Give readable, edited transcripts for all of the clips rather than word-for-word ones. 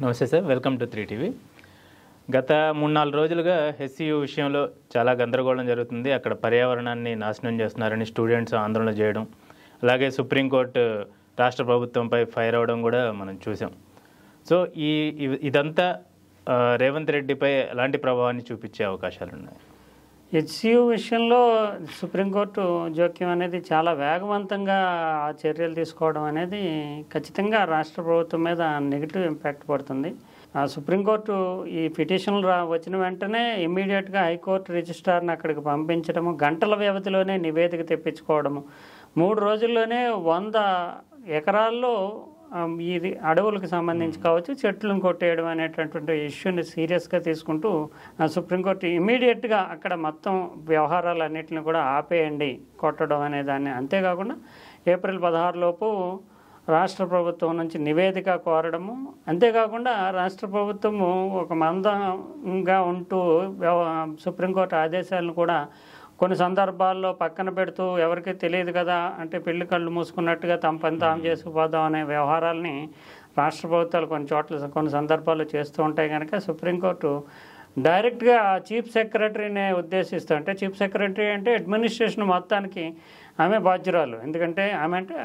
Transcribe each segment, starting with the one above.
నమస్తే sir, welcome to 3TV. గత 3-4 రోజులుగా హెచ్సియు విషయంలో చాలా గందరగోళం జరుగుతుంది. అక్కడ పర్యావరణాన్ని నాశనం చేస్తున్నారని స్టూడెంట్స్ ఆందోళన చేయడం, అలాగే సుప్రీంకోర్టు రాష్ట్ర ప్రభుత్వంపై ఫైర్ అవడం కూడా మనం చూసాం. సో ఇదంతా రేవంత్ రెడ్డిపై ఎలాంటి ప్రభావాన్ని చూపించే అవకాశాలు ఉన్నాయి? హెచ్సియు విషయంలో సుప్రీంకోర్టు జోక్యం అనేది చాలా వేగవంతంగా ఆ చర్యలు తీసుకోవడం అనేది ఖచ్చితంగా రాష్ట్ర ప్రభుత్వం మీద నెగిటివ్ ఇంపాక్ట్ పడుతుంది. సుప్రీంకోర్టు ఈ పిటిషన్లు వచ్చిన వెంటనే ఇమ్మీడియట్గా హైకోర్టు రిజిస్ట్రార్ని అక్కడికి పంపించడము, గంటల వ్యవధిలోనే నివేదిక తెప్పించుకోవడము, 3 రోజుల్లోనే 100 ఎకరాల్లో ఇది అడవులకు సంబంధించి కావచ్చు చెట్లను కొట్టేయడం అనేటటువంటి ఇష్యూని సీరియస్గా తీసుకుంటూ సుప్రీంకోర్టు ఇమ్మీడియట్గా అక్కడ మొత్తం వ్యవహారాలన్నింటిని కూడా ఆపేయండి కొట్టడం అనే దాన్ని. అంతేకాకుండా ఏప్రిల్ 16 లోపు రాష్ట్ర ప్రభుత్వం నుంచి నివేదిక కోరడము, అంతేకాకుండా రాష్ట్ర ప్రభుత్వము ఒక మందంగా ఉంటూ సుప్రీంకోర్టు ఆదేశాలను కూడా కొన్ని సందర్భాల్లో పక్కన పెడుతూ ఎవరికి తెలియదు కదా అంటే పెళ్లి కళ్ళు మూసుకున్నట్టుగా తమ పని తాము చేసుకుపోదాం అనే వ్యవహారాలని రాష్ట్ర ప్రభుత్వాలు కొన్ని సందర్భాల్లో చేస్తూ ఉంటాయి. కనుక సుప్రీంకోర్టు డైరెక్ట్గా చీఫ్ సెక్రటరీని ఉద్దేశిస్తూ, అంటే చీఫ్ సెక్రటరీ అంటే అడ్మినిస్ట్రేషన్ మొత్తానికి ఆమె బాధ్యురాలు, ఎందుకంటే ఆమె అంటే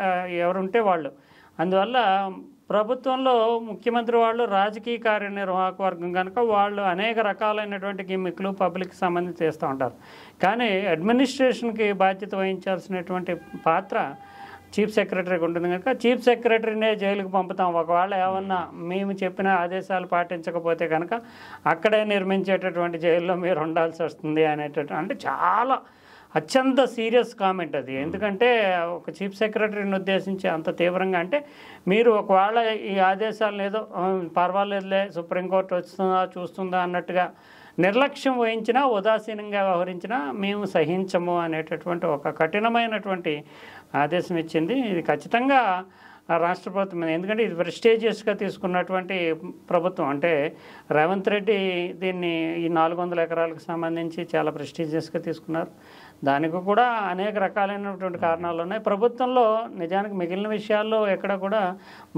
ఎవరుంటే వాళ్ళు. అందువల్ల ప్రభుత్వంలో ముఖ్యమంత్రి వాళ్ళు రాజకీయ కార్యనిర్వాహక వర్గం కనుక వాళ్ళు అనేక రకాలైనటువంటి గిమ్మిక్లు పబ్లిక్కి సంబంధించి చేస్తూ ఉంటారు. కానీ అడ్మినిస్ట్రేషన్కి బాధ్యత వహించాల్సినటువంటి పాత్ర చీఫ్ సెక్రటరీకి ఉంటుంది. కనుక చీఫ్ సెక్రటరీనే జైలుకి పంపుతాం ఒకవేళ ఏమన్నా మేము చెప్పిన ఆదేశాలు పాటించకపోతే కనుక అక్కడే నిర్మించేటటువంటి జైల్లో మీరు ఉండాల్సి వస్తుంది అంటే చాలా అత్యంత సీరియస్ కామెంట్ అది. ఎందుకంటే ఒక చీఫ్ సెక్రటరీని ఉద్దేశించి అంత తీవ్రంగా అంటే మీరు ఒకవేళ ఈ ఆదేశాలను ఏదో పర్వాలేదులే సుప్రీంకోర్టు వస్తుందా చూస్తుందా అన్నట్టుగా నిర్లక్ష్యం వహించినా ఉదాసీనంగా వ్యవహరించినా మేము సహించము అనేటటువంటి ఒక కఠినమైనటువంటి ఆదేశం ఇచ్చింది. ఇది ఖచ్చితంగా రాష్ట్ర ప్రభుత్వం, ఎందుకంటే ఇది ప్రెస్టీజియస్గా తీసుకున్నటువంటి ప్రభుత్వం. అంటే రేవంత్ రెడ్డి దీన్ని ఈ 400 ఎకరాలకు సంబంధించి చాలా ప్రెస్టీజియస్గా తీసుకున్నారు. దానికి కూడా అనేక రకాలైనటువంటి కారణాలు ఉన్నాయి. ప్రభుత్వంలో నిజానికి మిగిలిన విషయాల్లో ఎక్కడ కూడా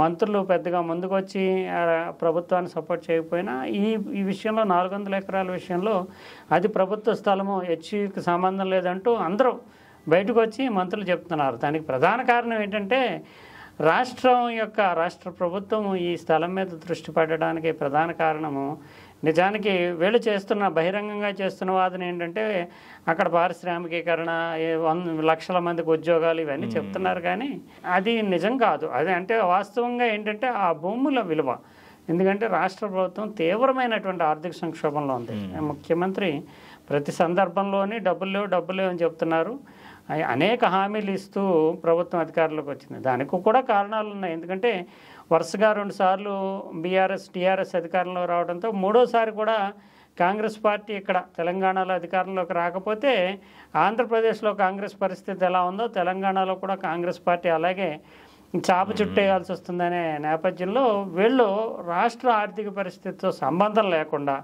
మంత్రులు పెద్దగా ముందుకు వచ్చి ప్రభుత్వాన్ని సపోర్ట్ చేయకపోయినా ఈ విషయంలో 400 ఎకరాల విషయంలో అది ప్రభుత్వ స్థలము, హెచ్సియుకి సంబంధం లేదంటూ అందరూ బయటకు వచ్చి మంత్రులు చెప్తున్నారు. దానికి ప్రధాన కారణం ఏంటంటే రాష్ట్ర ప్రభుత్వం ఈ స్థలం మీద దృష్టి పెట్టడానికి ప్రధాన కారణము నిజానికి వీళ్ళు బహిరంగంగా చేస్తున్న వాదన ఏంటంటే అక్కడ పారిశ్రామికీకరణ, 100 లక్షల మందికి ఉద్యోగాలు ఇవన్నీ చెప్తున్నారు. కానీ అది నిజం కాదు. అది అంటే వాస్తవంగా ఏంటంటే ఆ భూముల విలువ, ఎందుకంటే రాష్ట్ర ప్రభుత్వం తీవ్రమైనటువంటి ఆర్థిక సంక్షోభంలో ఉంది. ముఖ్యమంత్రి ప్రతి సందర్భంలోని డబ్బులు లేవు అని చెప్తున్నారు. అనేక హామీలు ఇస్తూ ప్రభుత్వం అధికారంలోకి వచ్చింది. దానికి కూడా కారణాలు ఉన్నాయి. ఎందుకంటే వరుసగా 2 సార్లు టీఆర్ఎస్ అధికారంలో రావడంతో 3వసారి కూడా కాంగ్రెస్ పార్టీ ఇక్కడ తెలంగాణలో అధికారంలోకి రాకపోతే ఆంధ్రప్రదేశ్లో కాంగ్రెస్ పరిస్థితి ఎలా ఉందో తెలంగాణలో కూడా కాంగ్రెస్ పార్టీ అలాగే చాప చుట్టేయాల్సి వస్తుందనే నేపథ్యంలో వీళ్ళు రాష్ట్ర ఆర్థిక పరిస్థితితో సంబంధం లేకుండా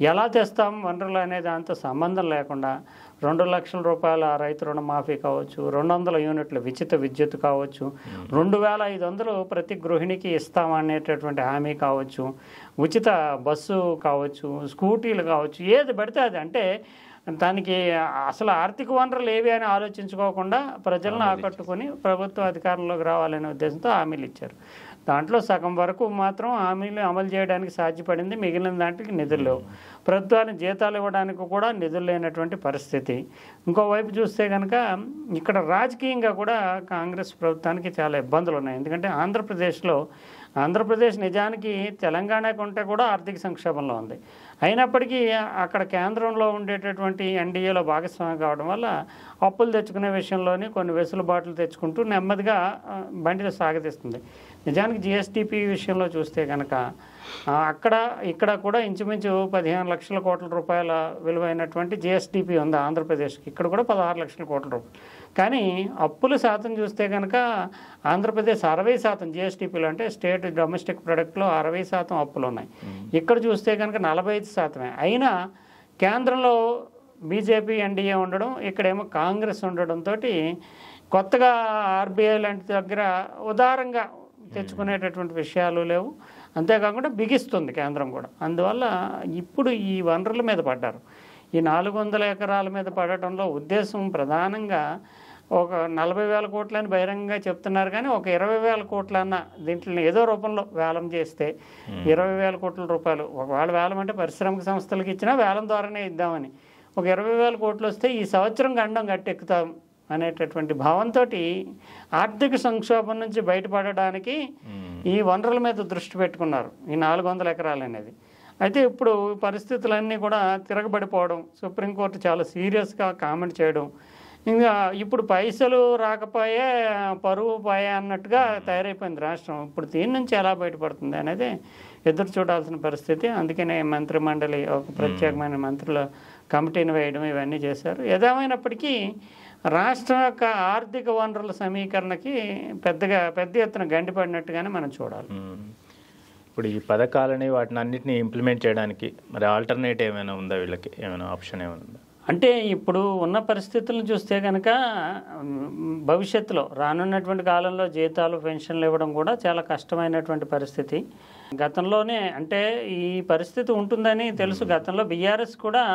ఎలా తెస్తాం వనరులు అనే దాంతో సంబంధం లేకుండా 2 లక్షల రూపాయల రైతు రుణమాఫీ కావచ్చు, 200 యూనిట్ల ఉచిత విద్యుత్ కావచ్చు, 2500 ప్రతి గృహిణికి ఇస్తామనేటటువంటి హామీ కావచ్చు, ఉచిత బస్సు కావచ్చు, స్కూటీలు కావచ్చు, ఏది పడితే అది. అంటే దానికి అసలు ఆర్థిక వనరులు ఏవి అని ఆలోచించుకోకుండా ప్రజలను ఆకట్టుకొని ప్రభుత్వ అధికారంలోకి రావాలనే ఉద్దేశంతో హామీలు ఇచ్చారు. దాంట్లో సగం వరకు మాత్రం హామీలు అమలు చేయడానికి సాధ్యపడింది. మిగిలిన దాంట్లోకి నిధులు లేవు. ప్రభుత్వానికి జీతాలు ఇవ్వడానికి కూడా నిధులు లేనటువంటి పరిస్థితి. ఇంకోవైపు చూస్తే కనుక ఇక్కడ రాజకీయంగా కూడా కాంగ్రెస్ ప్రభుత్వానికి చాలా ఇబ్బందులు ఉన్నాయి. ఎందుకంటే ఆంధ్రప్రదేశ్ నిజానికి తెలంగాణ కంటే కూడా ఆర్థిక సంక్షోభంలో ఉంది. అయినప్పటికీ అక్కడ కేంద్రంలో ఉండేటటువంటి ఎన్డీఏలో భాగస్వామి కావడం వల్ల అప్పులు తెచ్చుకునే విషయంలోని కొన్ని వెసులుబాట్లు తెచ్చుకుంటూ నెమ్మదిగా బండిలో సాగతీస్తుంది. నిజానికి జిఎస్డిపి విషయంలో చూస్తే కనుక ఇక్కడ కూడా ఇంచుమించు 15 లక్షల కోట్ల రూపాయల విలువైనటువంటి జిఎస్డిపి ఉంది ఆంధ్రప్రదేశ్కి. ఇక్కడ కూడా 16 లక్షల కోట్ల రూపాయలు. కానీ అప్పుల శాతం చూస్తే కనుక ఆంధ్రప్రదేశ్ 60% జిఎస్డిపిలో, అంటే స్టేట్ డొమెస్టిక్ ప్రొడక్ట్లో 60% అప్పులు ఉన్నాయి. ఇక్కడ చూస్తే కనుక 45%. అయినా కేంద్రంలో బీజేపీ ఎన్డీఏ ఉండడం, ఇక్కడేమో కాంగ్రెస్ ఉండడంతో కొత్తగా ఆర్బీఐ లాంటి దగ్గర ఉదారంగా తెచ్చుకునేటటువంటి విషయాలు లేవు. అంతేకాకుండా బిగిస్తుంది కేంద్రం కూడా. అందువల్ల ఇప్పుడు ఈ వనరుల మీద పడ్డారు. ఈ 400 ఎకరాల మీద పడటంలో ఉద్దేశం ప్రధానంగా ఒక 40,000 కోట్లని బహిరంగంగా చెప్తున్నారు, కానీ ఒక 20,000 కోట్లన్న దీంట్లో ఏదో రూపంలో వేలం చేస్తే 20,000 కోట్ల రూపాయలు, ఒకవేళ వేలం అంటే పరిశ్రమిక సంస్థలకు ఇచ్చినా వేలం ద్వారానే ఇద్దామని, ఒక 20,000 కోట్లు వస్తే ఈ సంవత్సరం గండం గట్టెక్కుతాం అనేటటువంటి భావంతో ఆర్థిక సంక్షోభం నుంచి బయటపడడానికి ఈ వనరుల మీద దృష్టి పెట్టుకున్నారు, ఈ 400 ఎకరాలు అనేది. అయితే ఇప్పుడు పరిస్థితులన్నీ కూడా తిరగబడిపోవడం, సుప్రీంకోర్టు చాలా సీరియస్గా కామెంట్ చేయడం, ఇంకా ఇప్పుడు పైసలు రాకపోయే పరువు పోయే అన్నట్టుగా తయారైపోయింది రాష్ట్రం. ఇప్పుడు దీని నుంచి ఎలా బయటపడుతుంది అనేది ఎదురు చూడాల్సిన పరిస్థితి. అందుకనే మంత్రిమండలి ఒక ప్రత్యేకమైన మంత్రుల కమిటీని వేయడం ఇవన్నీ చేశారు. ఏదేమైనప్పటికీ రాష్ట్రం యొక్క ఆర్థిక వనరుల సమీకరణకి పెద్ద ఎత్తున గండిపడినట్టుగానే మనం చూడాలి. ఇప్పుడు ఈ పథకాలని వాటిని అన్నింటినీ ఇంప్లిమెంట్ చేయడానికి మరి ఆల్టర్నేట్ ఏమైనా ఉందా, వీళ్ళకి ఏమైనా ఆప్షన్ ఏమైనా ఉందా? అంటే ఇప్పుడు ఉన్న పరిస్థితులను చూస్తే కనుక భవిష్యత్తులో రానున్నటువంటి కాలంలో జీతాలు పెన్షన్లు ఇవ్వడం కూడా చాలా కష్టమైనటువంటి పరిస్థితి. గతంలోనే అంటే ఈ పరిస్థితి ఉంటుందని తెలుసు. గతంలో బీఆర్ఎస్ కూడా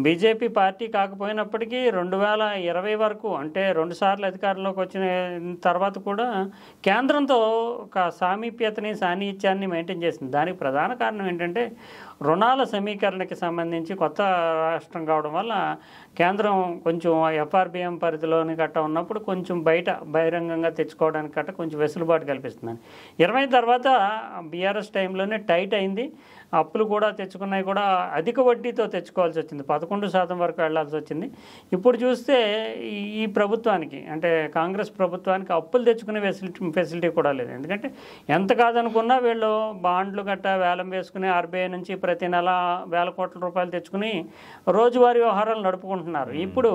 బీజేపీ పార్టీ కాకపోయినప్పటికీ 2020 వరకు అంటే 2 సార్లు అధికారంలోకి వచ్చిన తర్వాత కూడా కేంద్రంతో ఒక సామీప్యతని సాన్నిహిత్యాన్ని మెయింటైన్ చేసింది. దానికి ప్రధాన కారణం ఏంటంటే రుణాల సమీకరణకి సంబంధించి కొత్త రాష్ట్రం కావడం వల్ల కేంద్రం కొంచెం ఎఫ్ఆర్బిఎం పరిధిలోని గట్ట ఉన్నప్పుడు కొంచెం బహిరంగంగా తెచ్చుకోవడానికి గట్ట కొంచెం వెసులుబాటు కల్పిస్తుందని. 20 తర్వాత బీఆర్ఎస్ టైంలోనే టైట్ అయింది. అప్పులు కూడా తెచ్చుకున్నాయి కూడా అధిక వడ్డీతో తెచ్చుకోవాల్సి వచ్చింది, 11% వరకు వెళ్లాల్సి వచ్చింది. ఇప్పుడు చూస్తే ఈ ప్రభుత్వానికి అంటే కాంగ్రెస్ ప్రభుత్వానికి అప్పులు తెచ్చుకునే ఫెసిలిటీ కూడా లేదు. ఎందుకంటే ఎంత కాదనుకున్నా వీళ్ళు బాండ్లు గట్ట వేలం వేసుకుని ఆర్బీఐ నుంచి ప్రతి నెల 1,000 కోట్ల రూపాయలు తెచ్చుకుని రోజువారీ వ్యవహారాలు నడుపుకుంటున్నారు. ఇప్పుడు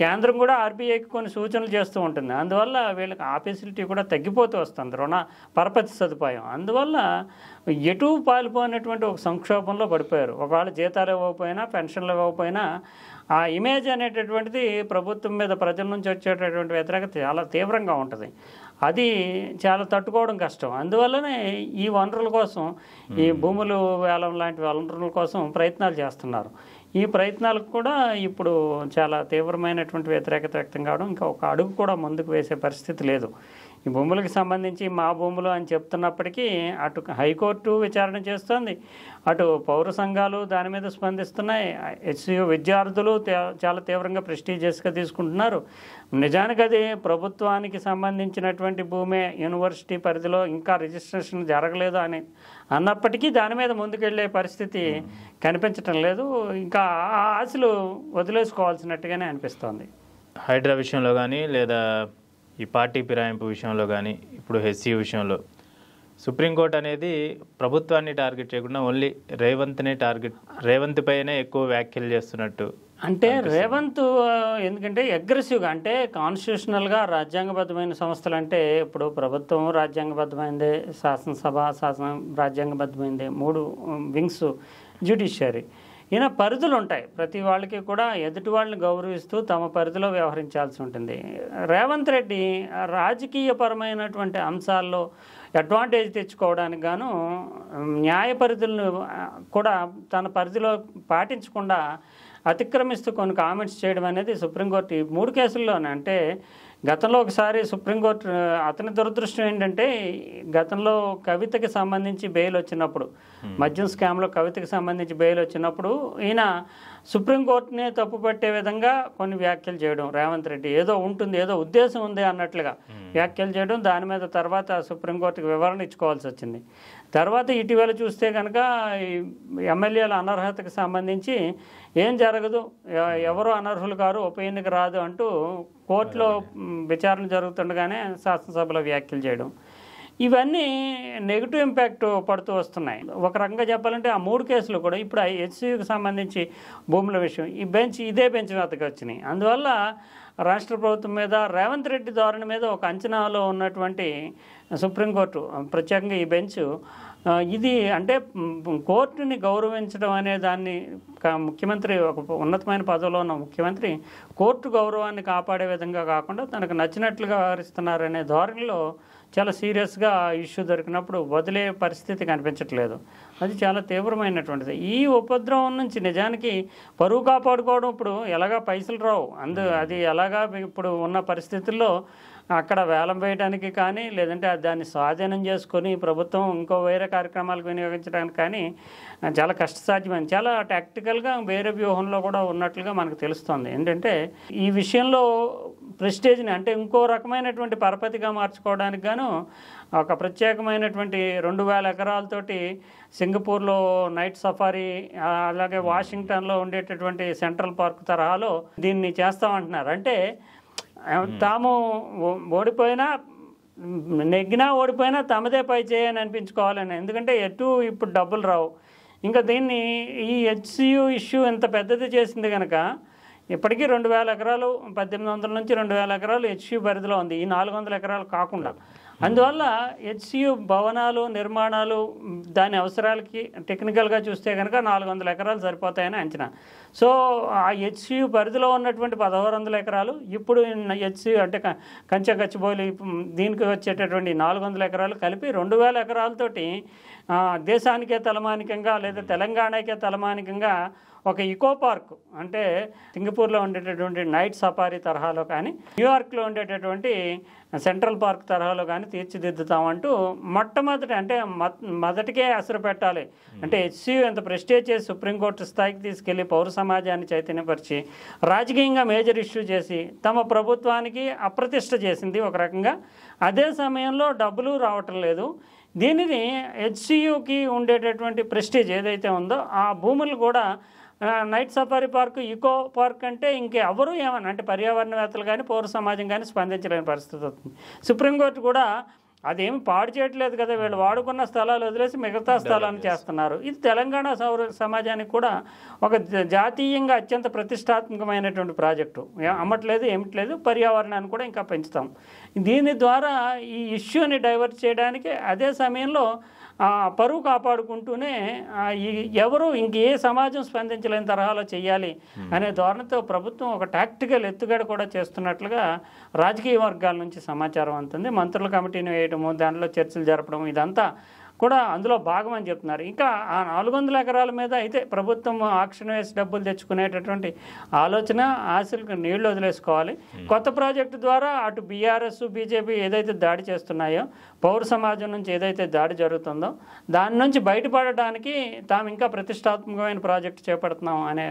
కేంద్రం కూడా ఆర్బీఐకి కొన్ని సూచనలు చేస్తూ ఉంటుంది. అందువల్ల వీళ్ళకి ఆ ఫెసిలిటీ కూడా తగ్గిపోతూ వస్తుంది, రుణ పరపతి సదుపాయం. అందువల్ల ఎటు పాల్పోయినటువంటి ఒక సంక్షోభంలో పడిపోయారు. ఒకవేళ జీతాలు ఇవ్వకపోయినా పెన్షన్లు ఇవ్వకపోయినా ఆ ఇమేజ్ అనేటటువంటిది ప్రభుత్వం మీద ప్రజల నుంచి వచ్చేటటువంటి వ్యతిరేకత చాలా తీవ్రంగా ఉంటుంది. అది చాలా తట్టుకోవడం కష్టం. అందువల్లనే ఈ వనరుల కోసం, ఈ భూములు వేలం లాంటి వనరుల కోసం ప్రయత్నాలు చేస్తున్నారు. ఈ ప్రయత్నాలకు కూడా ఇప్పుడు చాలా తీవ్రమైనటువంటి వ్యతిరేకత వ్యక్తం కావడం, ఇంకా ఒక అడుగు కూడా ముందుకు వేసే పరిస్థితి లేదు. ఈ భూములకు సంబంధించి మా భూములు అని చెప్తున్నప్పటికీ అటు హైకోర్టు విచారణ చేస్తుంది, అటు పౌర సంఘాలు దాని మీద స్పందిస్తున్నాయి, హెచ్సియు విద్యార్థులు చాలా తీవ్రంగా ప్రెస్టీజియస్గా తీసుకుంటున్నారు. నిజానికి అది ప్రభుత్వానికి సంబంధించినటువంటి భూమే, యూనివర్సిటీ పరిధిలో ఇంకా రిజిస్ట్రేషన్ జరగలేదు అని అన్నప్పటికీ దాని మీద ముందుకెళ్లే పరిస్థితి కనిపించటం లేదు. ఇంకా ఆ ఆశలు వదిలేసుకోవాల్సినట్టుగానే అనిపిస్తోంది. హైడ్రా విషయంలో కానీ లేదా ఈ పార్టీ ఫిరాయింపు విషయంలో కానీ ఇప్పుడు హెచ్సియు విషయంలో సుప్రీంకోర్టు అనేది ప్రభుత్వాన్ని టార్గెట్ చేయకుండా ఓన్లీ రేవంత్ పైనే ఎక్కువ వ్యాఖ్యలు చేస్తున్నట్టు. అంటే రేవంత్ ఎందుకంటే అగ్రెసివ్గా అంటే కాన్స్టిట్యూషనల్గా రాజ్యాంగబద్ధమైన సంస్థలు అంటే ఇప్పుడు ప్రభుత్వం రాజ్యాంగబద్ధమైందే, శాసనసభ రాజ్యాంగబద్ధమైందే, 3 వింగ్స్ జ్యుడిషియరీ. ఈయన పరిధులు ఉంటాయి, ప్రతి వాళ్ళకి కూడా ఎదుటి వాళ్ళని గౌరవిస్తూ తమ పరిధిలో వ్యవహరించాల్సి ఉంటుంది. రేవంత్ రెడ్డి రాజకీయపరమైనటువంటి అంశాల్లో అడ్వాంటేజ్ తెచ్చుకోవడానికి గాను న్యాయ పరిధులను కూడా తన పరిధిలో పాటించకుండా అతిక్రమిస్తూ కొన్ని కామెంట్స్ చేయడం అనేది సుప్రీంకోర్టు 3 కేసుల్లోనే. అంటే గతంలో ఒకసారి సుప్రీంకోర్టు అతని దురదృష్టం ఏంటంటే గతంలో కవితకి సంబంధించి బెయిల్ వచ్చినప్పుడు, మద్యం స్కామ్లో కవితకి సంబంధించి బెయిల్ వచ్చినప్పుడు ఈయన సుప్రీంకోర్టునే తప్పుపట్టే విధంగా కొన్ని వ్యాఖ్యలు చేయడం, రేవంత్ రెడ్డి ఏదో ఉంటుంది, ఏదో ఉద్దేశం ఉంది అన్నట్లుగా వ్యాఖ్యలు చేయడం, దాని మీద తర్వాత సుప్రీంకోర్టుకి వివరణ ఇచ్చుకోవాల్సి వచ్చింది. తర్వాత ఇటీవల చూస్తే కనుక ఎమ్మెల్యేల అనర్హతకు సంబంధించి ఏం జరగదు, ఎవరు అనర్హులు కారు, ఉప ఎన్నిక రాదు అంటూ కోర్టులో విచారణ జరుగుతుండగానే శాసనసభలో వ్యాఖ్యలు చేయడం, ఇవన్నీ నెగిటివ్ ఇంపాక్ట్ పడుతూ వస్తున్నాయి. ఒక రకంగా చెప్పాలంటే ఆ 3 కేసులు కూడా ఇప్పుడు హెచ్సియుకి సంబంధించి భూముల విషయం ఇదే బెంచ్ మీదకి వచ్చినాయి. అందువల్ల రాష్ట్ర ప్రభుత్వం మీద రేవంత్ రెడ్డి ధోరణి మీద ఒక అంచనాలో ఉన్నటువంటి సుప్రీంకోర్టు, ప్రత్యేకంగా ఈ బెంచ్ ఇది అంటే కోర్టుని గౌరవించడం అనే దాన్ని ముఖ్యమంత్రి ఒక ఉన్నతమైన పదవిలో ఉన్న ముఖ్యమంత్రి కోర్టు గౌరవాన్ని కాపాడే విధంగా కాకుండా తనకు నచ్చినట్లుగా వ్యవహరిస్తున్నారనే ధోరణిలో చాలా సీరియస్గా ఇష్యూ దొరికినప్పుడు వదిలే పరిస్థితి కనిపించట్లేదు. అది చాలా తీవ్రమైనటువంటిది. ఈ ఉపద్రవం నుంచి నిజానికి పరువు కాపాడుకోవడం ఇప్పుడు ఎలాగా పైసలు రావు, అది ఎలాగా ఇప్పుడు ఉన్న పరిస్థితుల్లో అక్కడ వేలం వేయడానికి కానీ లేదంటే దాన్ని స్వాధీనం చేసుకొని ప్రభుత్వం ఇంకో వేరే కార్యక్రమాలకు వినియోగించడానికి కానీ చాలా కష్టసాధ్యమైంది. చాలా టాక్టికల్గా వేరే వ్యూహంలో కూడా ఉన్నట్లుగా మనకు తెలుస్తుంది. ఏంటంటే ఈ విషయంలో ప్రెస్టేజ్ని అంటే ఇంకో రకమైనటువంటి పరపతిగా మార్చుకోవడానికి గాను ఒక ప్రత్యేకమైనటువంటి 2000 ఎకరాలతోటి సింగపూర్లో నైట్ సఫారీ, అలాగే వాషింగ్టన్లో ఉండేటటువంటి సెంట్రల్ పార్క్ తరహాలో దీన్ని చేస్తామంటున్నారు. అంటే తాము ఓడిపోయినా నెగ్గినా ఓడిపోయినా తమదే పై చేయని అనిపించుకోవాలని. ఎందుకంటే ఎటు ఇప్పుడు డబ్బులు రావు. ఇంకా దీన్ని ఈ హెచ్సియు ఇష్యూ ఎంత పెద్దది చేసింది కనుక ఇప్పటికీ 2000 ఎకరాలు 1800 నుంచి 2000 ఎకరాలు హెచ్సియు పరిధిలో ఉంది, ఈ 400 ఎకరాలు కాకుండా. అందువల్ల హెచ్సియు భవనాలు నిర్మాణాలు దాని అవసరాలకి టెక్నికల్గా చూస్తే కనుక 400 ఎకరాలు సరిపోతాయని అంచనా. సో ఆ హెచ్సియు పరిధిలో ఉన్నటువంటి 1600 ఎకరాలు ఇప్పుడు హెచ్సియు అంటే కంచె గచ్చిబౌలి దీనికి వచ్చేటటువంటి 400 ఎకరాలు కలిపి 2000 ఎకరాలతోటి దేశానికే తలమానికంగా లేదా తెలంగాణకే తలమానికంగా ఒక ఇకో పార్క్ అంటే సింగపూర్లో ఉండేటటువంటి నైట్ సఫారీ తరహాలో కానీ న్యూయార్క్లో ఉండేటటువంటి సెంట్రల్ పార్క్ తరహాలో కానీ తీర్చిదిద్దుతామంటూ మొట్టమొదటి అంటే మొదటికే అసలు పెట్టాలి. అంటే హెచ్సియు ఎంత ప్రెస్టేజ్ చేసి సుప్రీంకోర్టు స్థాయికి తీసుకెళ్లి పౌర సమాజాన్ని చైతన్యపరిచి రాజకీయంగా మేజర్ ఇష్యూ చేసి తమ ప్రభుత్వానికి అప్రతిష్ట చేసింది ఒక రకంగా. అదే సమయంలో డబ్బులు రావటం లేదు. దీనిని హెచ్సియుకి ఉండేటటువంటి ప్రెస్టేజ్ ఏదైతే ఉందో ఆ భూములు కూడా నైట్ సఫారీ పార్క్ ఇకో పార్క్ అంటే ఇంకెవరు ఏమన్నా అంటే పర్యావరణవేత్తలు కానీ పౌర సమాజం కానీ స్పందించలేని పరిస్థితి అవుతుంది. సుప్రీంకోర్టు కూడా అదేమి పాడు చేయట్లేదు కదా, వీళ్ళు వాడుకున్న స్థలాలు వదిలేసి మిగతా స్థలాన్ని చేస్తున్నారు. ఇది తెలంగాణ సమాజానికి కూడా ఒక జాతీయంగా అత్యంత ప్రతిష్టాత్మకమైనటువంటి ప్రాజెక్టు. అమ్మట్లేదు ఏమిట్లేదు, పర్యావరణాన్ని కూడా ఇంకా పెంచుతాం. దీని ద్వారా ఈ ఇష్యూని డైవర్ట్ చేయడానికి అదే సమయంలో పరువు కాపాడుకుంటూనే ఎవరు ఇంకే సమాజం స్పందించలేని తరహాలో చేయాలి అనే ధోరణితో ప్రభుత్వం ఒక టాక్టికల్ ఎత్తుగడ కూడా చేస్తున్నట్లుగా రాజకీయ వర్గాల నుంచి సమాచారం అందుతుంది. మంత్రుల కమిటీని వేయడము, దానిలో చర్చలు జరపడం ఇదంతా కూడా అందులో భాగం అని చెప్తున్నారు. ఇంకా ఆ 400 ఎకరాల మీద అయితే ప్రభుత్వం ఆక్షన్ వేసి డబ్బులు తెచ్చుకునేటటువంటి ఆలోచన ఆశలకు నీళ్లు వదిలేసుకోవాలి. కొత్త ప్రాజెక్టు ద్వారా అటు బీఆర్ఎస్ బీజేపీ ఏదైతే దాడి చేస్తున్నాయో, పౌర సమాజం నుంచి ఏదైతే దాడి జరుగుతుందో దాని నుంచి బయటపడడానికి తాము ఇంకా ప్రతిష్టాత్మకమైన ప్రాజెక్టు చేపడుతున్నాం అనే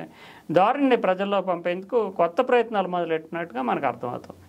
ధోరణిని ప్రజల్లో పంపేందుకు కొత్త ప్రయత్నాలు మొదలెట్టినట్టుగా మనకు అర్థమవుతుంది.